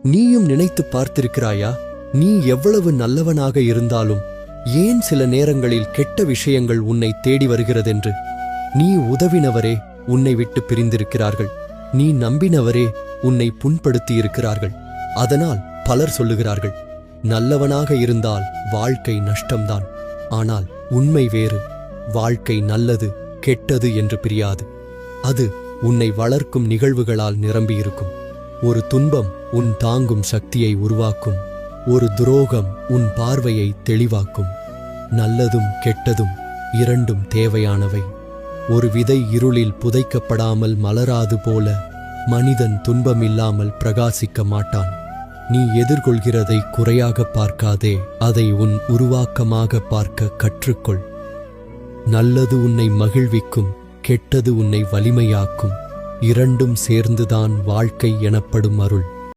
நீயும் நினைத்து பார்த்திருக்கிறாயா? நீ எவ்வளவு நல்லவனாக இருந்தாலும் ஏன் சில நேரங்களில் கெட்ட விஷயங்கள் உன்னை தேடி வருகிறதென்று? நீ உதவினவரே உன்னை விட்டு பிரிந்திருக்கிறார்கள். நீ நம்பினவரே உன்னை புண்படுத்தியிருக்கிறார்கள். அதனால் பலர் சொல்லுகிறார்கள், நல்லவனாக இருந்தால் வாழ்க்கை நஷ்டம்தான். ஆனால் உண்மை வேறு. வாழ்க்கை நல்லது கெட்டது என்று பிரியாது. அது உன்னை வளர்க்கும் நிகழ்வுகளால் நிரம்பியிருக்கும். ஒரு துன்பம் உன் தாங்கும் சக்தியை உருவாக்கும். ஒரு துரோகம் உன் பார்வையை தெளிவாக்கும். நல்லதும் கெட்டதும் இரண்டும் தேவையானவை. ஒரு விதை இருளில் புதைக்கப்படாமல் மலராது போல மனிதன் துன்பமில்லாமல் பிரகாசிக்க மாட்டான். நீ எதிர்கொள்கிறதை குறையாக பார்க்காதே, அதை உன் உருவாக்கமாக பார்க்க கற்றுக்கொள். நல்லது உன்னை மகிழ்விக்கும், கெட்டது உன்னை வலிமையாக்கும். இரண்டும் சேர்ந்துதான் வாழ்க்கை எனப்படும் அருள்.